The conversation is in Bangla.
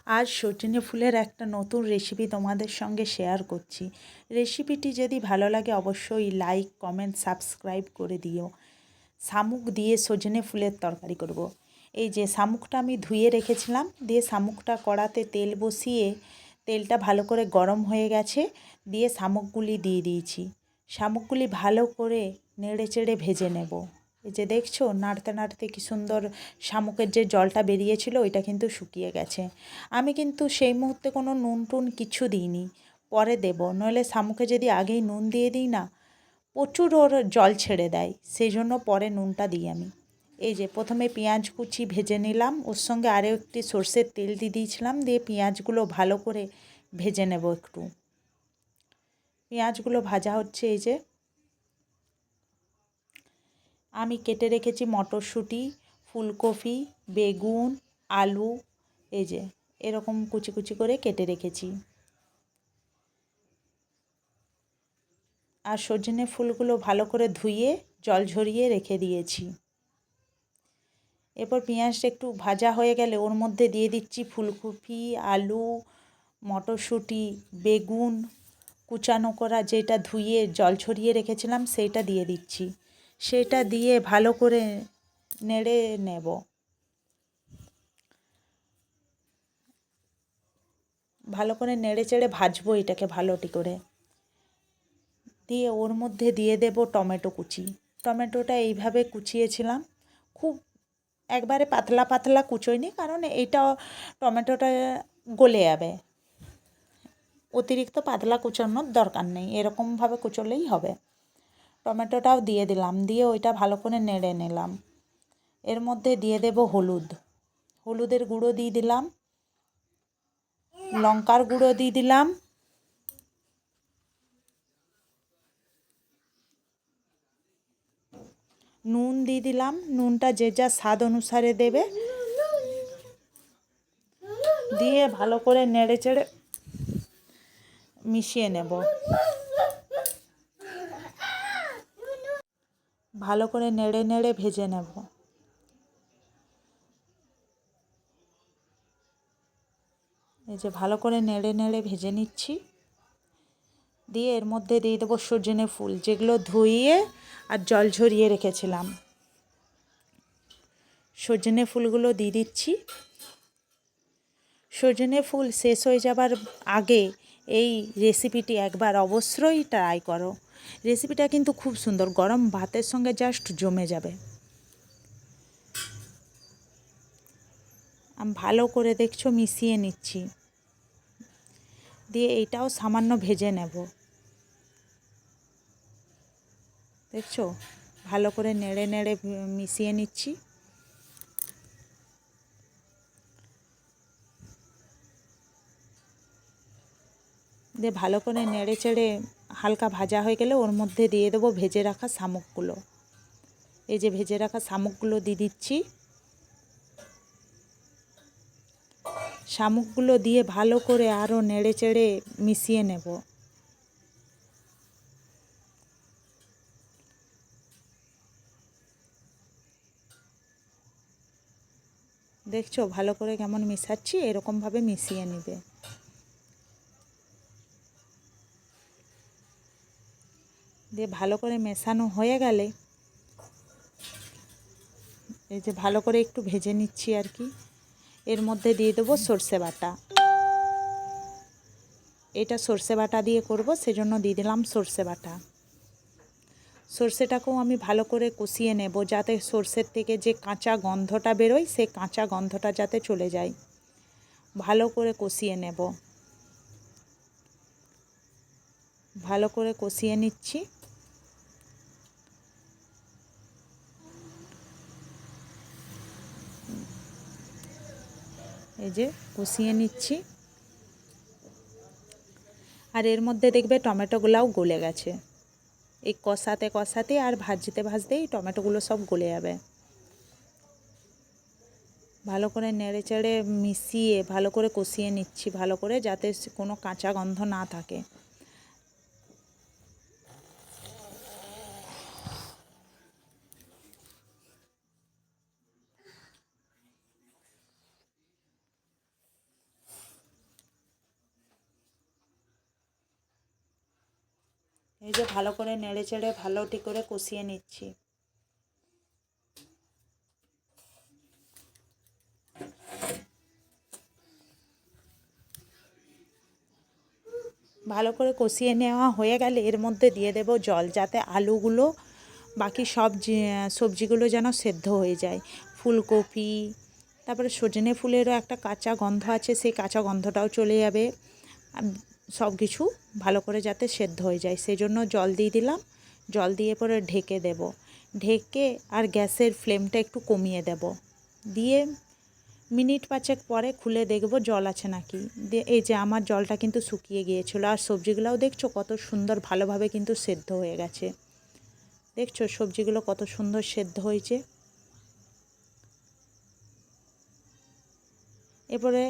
আজ সজনে ফুলের একটা নতুন রেসিপি তোমাদের সঙ্গে শেয়ার করছি। রেসিপিটি যদি ভালো লাগে অবশ্যই লাইক, কমেন্ট, সাবস্ক্রাইব করে দিও। শামুক দিয়ে সজনে ফুলের তরকারি করব। এই যে শামুকটা আমি ধুয়ে রেখেছিলাম, দিয়ে শামুকটা কড়াতে তেল বসিয়ে তেলটা ভালো করে গরম হয়ে গেছে, দিয়ে শামুকগুলি দিয়ে দিয়েছি। শামুকগুলি ভালো করে নেড়ে চেড়ে ভেজে নেব। এই যে দেখছো নাড়তে নাড়তে কি সুন্দর শামুকের যে জলটা বেরিয়েছিল ওইটা কিন্তু শুকিয়ে গেছে। আমি কিন্তু সেই মুহূর্তে কোনো নুন টুন কিছু দিইনি, পরে দেব, নইলে শামুকে যদি আগেই নুন দিয়ে দিই না প্রচুর ওর জল ছেড়ে দেয়, সেই জন্য পরে নুনটা দিই আমি। এই যে প্রথমে পেঁয়াজ কুচি ভেজে নিলাম, ওর সঙ্গে আরও একটি সর্ষের তেল দিয়ে দিয়েছিলাম, দিয়ে পেঁয়াজগুলো ভালো করে ভেজে নেব একটু। পেঁয়াজগুলো ভাজা হচ্ছে। এই যে আমি কেটে রেখেছি মটরশুঁটি, ফুলকপি, বেগুন, আলু, এই যে এরকম কুচি কুচি করে কেটে রেখেছি। আর সজনে ফুলগুলো ভালো করে ধুয়ে জল ঝরিয়ে রেখে দিয়েছি। এরপর পেঁয়াজটা একটু ভাজা হয়ে গেলে ওর মধ্যে দিয়ে দিচ্ছি ফুলকপি, আলু, মটরশুঁটি, বেগুন কুচানো করা, যেটা ধুয়ে জল ঝরিয়ে রেখেছিলাম সেইটা দিয়ে দিচ্ছি। সেটা দিয়ে ভালো করে নেড়ে নেব। ভালো করে নেড়ে চেড়ে ভাজবো এটাকে ভালোটি করে। দিয়ে ওর মধ্যে দিয়ে দেব টমেটো কুচি। টমেটোটা এইভাবে কুচিয়েছিলাম, খুব একবারে পাতলা পাতলা কুচোইনি, কারণ এটা টমেটোটা গলে যাবে, অতিরিক্ত পাতলা কুচোনোর দরকার নেই, এরকমভাবে কুচোলেই হবে। টমেটোটাও দিয়ে দিলাম, দিয়ে ওইটা ভালো করে নেড়ে নিলাম। এর মধ্যে দিয়ে দেব হলুদ, হলুদের গুঁড়ো দিয়ে দিলাম, লঙ্কার গুঁড়ো দিয়ে দিলাম, নুন দিয়ে দিলাম, নুনটা যে যা স্বাদ অনুসারে দেবে, দিয়ে ভালো করে নেড়ে চেড়ে মিশিয়ে নেব। ভালো করে নেড়ে নেড়ে ভেজে নেব। এই যে ভালো করে নেড়ে নেড়ে ভেজে নিচ্ছি। দিয়ে এর মধ্যে দিয়ে দেবো সজনে ফুল, যেগুলো ধুইয়ে আর জল ঝরিয়ে রেখেছিলাম। সজনে ফুলগুলো দিয়ে দিচ্ছি। সজনে ফুল শেষ হয়ে যাবার আগে এই রেসিপিটি একবার অবশ্যই ট্রাই করো। রেসিপিটা কিন্তু খুব সুন্দর, গরম ভাতের সঙ্গে জাস্ট জমে যাবে। আমি ভালো করে দেখছো মিশিয়ে নিচ্ছি, দিয়ে এইটাও সামান্য ভেজে নেব। দেখছো ভালো করে নেড়ে নেড়ে মিশিয়ে নিচ্ছি। দিয়ে ভালো করে নেড়ে চেড়ে হালকা ভাজা হয়ে গেলে ওর মধ্যে দিয়ে দেবো ভেজে রাখা শামুকগুলো। এই যে ভেজে রাখা শামুকগুলো দিয়ে দিচ্ছি। শামুকগুলো দিয়ে ভালো করে আরও নেড়ে চেড়ে মিশিয়ে নেব। দেখছো ভালো করে কেমন মিশাচ্ছি, এরকমভাবে মিশিয়ে নেবে। দিয়ে ভালো করে মেশানো হয়ে গেলে এই যে ভালো করে একটু ভেজে নিচ্ছি আর কি, এর মধ্যে দিয়ে দেবো সর্ষে বাটা। এটা সর্ষে বাটা দিয়ে করব, সেজন্য দিয়ে দিলাম সর্ষে বাটা। সর্ষেটাকেও আমি ভালো করে কষিয়ে নেব, যাতে সর্ষের থেকে যে কাঁচা গন্ধটা বেরোয় সেই কাঁচা গন্ধটা যাতে চলে যায়। ভালো করে কষিয়ে নেব। ভালো করে কষিয়ে নিচ্ছি। এই যে কষিয়ে নিচ্ছি। আর এর মধ্যে দেখবে টমেটোগুলাও গলে গেছে। এই কষাতে কষাতে আর ভাজতে ভাজতেই টমেটোগুলো সব গলে যাবে। ভালো করে নেড়ে চেড়ে মিশিয়ে ভালো করে কষিয়ে নিচ্ছি, ভালো করে, যাতে কোনো কাঁচা গন্ধ না থাকে। এই যে ভালো করে নেড়ে চেড়ে ভালোটি করে কষিয়ে নিচ্ছি। ভালো করে কষিয়ে নেওয়া হয়ে গেলে এর মধ্যে দিয়ে দেব জল, যাতে আলুগুলো বাকি সব সবজিগুলো যেন সেদ্ধ হয়ে যায়। ফুলকপি, তারপরে সজনে ফুলেরও একটা কাঁচা গন্ধ আছে, সেই কাঁচা গন্ধটাও চলে যাবে। সব কিছু ভালো করে যাতে সেদ্ধ হয়ে যায় সেই জন্য জল দিয়ে দিলাম। জল দিয়ে পরে ঢেকে দেব। ঢেকে আর গ্যাসের ফ্লেমটা একটু কমিয়ে দেব। দিয়ে মিনিট 5 পরে খুলে দেখব জল আছে নাকি। দিয়ে এই যে আমার জলটা কিন্তু শুকিয়ে গিয়েছিলো। আর সবজিগুলোও দেখছো কত সুন্দর ভালোভাবে কিন্তু সেদ্ধ হয়ে গেছে। দেখছো সবজিগুলো কত সুন্দর সেদ্ধ হয়েছে। এরপরে